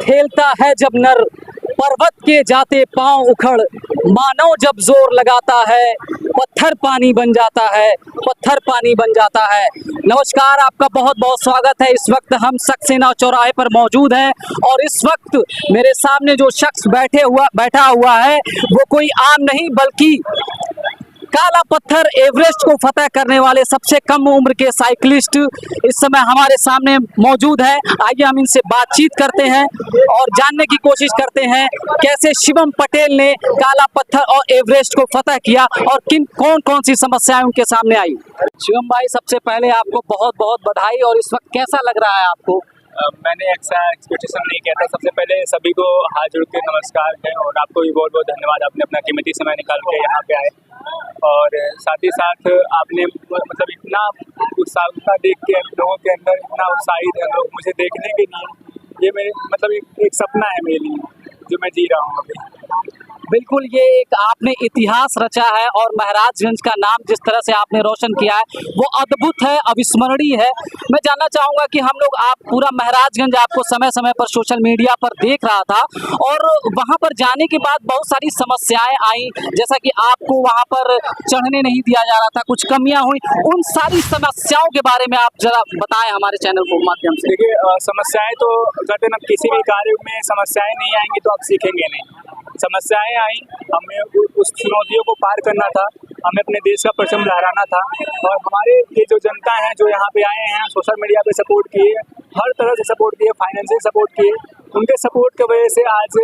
खेलता है जब नर, पर्वत के जाते पांव उखड़, मानव जब जोर लगाता है, पत्थर पानी बन जाता है, पत्थर पानी बन जाता है। नमस्कार, आपका बहुत बहुत स्वागत है। इस वक्त हम सक्सेना चौराहे पर मौजूद हैं और इस वक्त मेरे सामने जो शख्स बैठा हुआ है वो कोई आम नहीं बल्कि काला पत्थर एवरेस्ट को फतह करने वाले सबसे कम उम्र के साइकिलिस्ट इस समय हमारे सामने मौजूद है। आइए हम इनसे बातचीत करते हैं और जानने की कोशिश करते हैं कैसे शिवम पटेल ने काला पत्थर और एवरेस्ट को फतह किया और कौन कौन सी समस्याएं उनके सामने आई। शिवम भाई, सबसे पहले आपको बहुत बहुत बधाई। और इस वक्त कैसा लग रहा है आपको? मैंने ऐसा एक्सपेक्टेशन नहीं किया था। सबसे पहले सभी को हाथ जोड़ के नमस्कार है और आपको भी बहुत बहुत धन्यवाद, आपने अपना कीमती समय निकाल के यहाँ पे आए और साथ ही साथ आपने मतलब इतना उत्साह देख के लोगों के अंदर इतना उत्साहित है लोग मुझे देखने के लिए। ये मेरे मतलब एक सपना है मेरे लिए जो मैं जी रहा हूँ अभी। बिल्कुल, ये एक आपने इतिहास रचा है और महाराजगंज का नाम जिस तरह से आपने रोशन किया है वो अद्भुत है, अविस्मरणीय है। मैं जानना चाहूँगा कि हम लोग आप पूरा महाराजगंज आपको समय समय पर सोशल मीडिया पर देख रहा था और वहाँ पर जाने के बाद बहुत सारी समस्याएं आई, जैसा कि आपको वहाँ पर चढ़ने नहीं दिया जा रहा था, कुछ कमियाँ हुई। उन सारी समस्याओं के बारे में आप जरा बताएं हमारे चैनल को माध्यम से। देखिए, समस्याएं तो कहते ना, किसी भी कार्य में समस्याएं नहीं आएंगी तो आप सीखेंगे नहीं। समस्याएं आई, हमें उस चुनौतियों को पार करना था, हमें अपने देश का परचम लहराना था और हमारे ये जो जनता है जो यहाँ पे आए हैं, सोशल मीडिया पे सपोर्ट किए, हर तरह से सपोर्ट किए, फाइनेंशियल सपोर्ट किए। उनके सपोर्ट की वजह से आज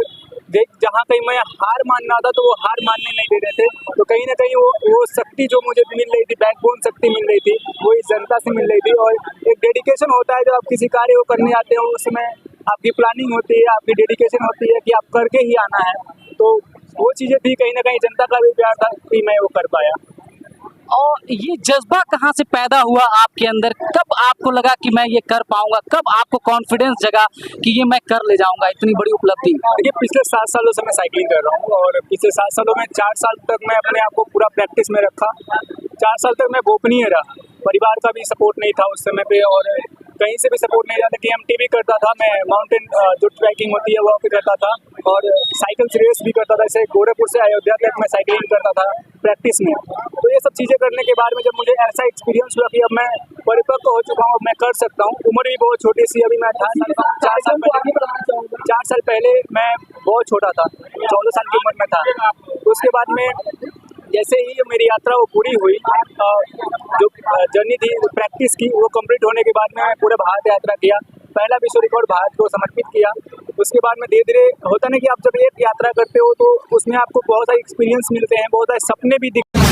जहाँ कहीं मैं हार मानना था तो वो हार मानने नहीं दे रहे थे। तो कहीं ना कहीं वो शक्ति जो मुझे मिल रही थी, बैकबोन शक्ति मिल रही थी, वो इस जनता से मिल रही थी। और एक डेडिकेशन होता है जब आप किसी कार्य को करने आते हो, उसमें आपकी प्लानिंग होती है, आपकी डेडिकेशन होती है कि आप करके ही आना है। तो वो चीज़ें थी, कहीं ना कहीं जनता का भी प्यार था कि मैं वो कर पाया। और ये जज्बा कहाँ से पैदा हुआ आपके अंदर? कब आपको लगा कि मैं ये कर पाऊंगा? कब आपको कॉन्फिडेंस जगा कि ये मैं कर ले जाऊंगा इतनी बड़ी उपलब्धि? देखिए, पिछले 7 सालों से मैं साइकिलिंग कर रहा हूँ और पिछले 7 सालों में 4 साल तक मैं अपने आप को पूरा प्रैक्टिस में रखा। 4 साल तक मैं गोपनीय रहा, परिवार का भी सपोर्ट नहीं था उस समय पे और कहीं से भी सपोर्ट नहीं रहा था। KMT भी करता था मैं, माउंटेन जो ट्रैकिंग होती है वो भी करता था और साइकिल रेस भी करता था। जैसे गोरखपुर से अयोध्या तक मैं साइकिलिंग करता था प्रैक्टिस में। तो ये सब चीज़ें करने के बाद में जब मुझे ऐसा एक्सपीरियंस हुआ कि अब मैं परिपक्व हो चुका हूँ, अब मैं कर सकता हूँ। उम्र भी बहुत छोटी सी, अभी मैं 18 साल, 4 साल पहले मैं बहुत छोटा था, 14 साल की उम्र में था। उसके बाद में जैसे ही मेरी यात्रा वो पूरी हुई, जो जर्नी थी प्रैक्टिस की वो कंप्लीट होने के बाद में मैं पूरा भारत यात्रा किया, पहला विश्व रिकॉर्ड भारत को समर्पित किया। उसके बाद में धीरे धीरे होता ना कि आप जब एक यात्रा करते हो तो उसमें आपको बहुत सारे एक्सपीरियंस मिलते हैं, बहुत सारे सपने भी दिखते हैं।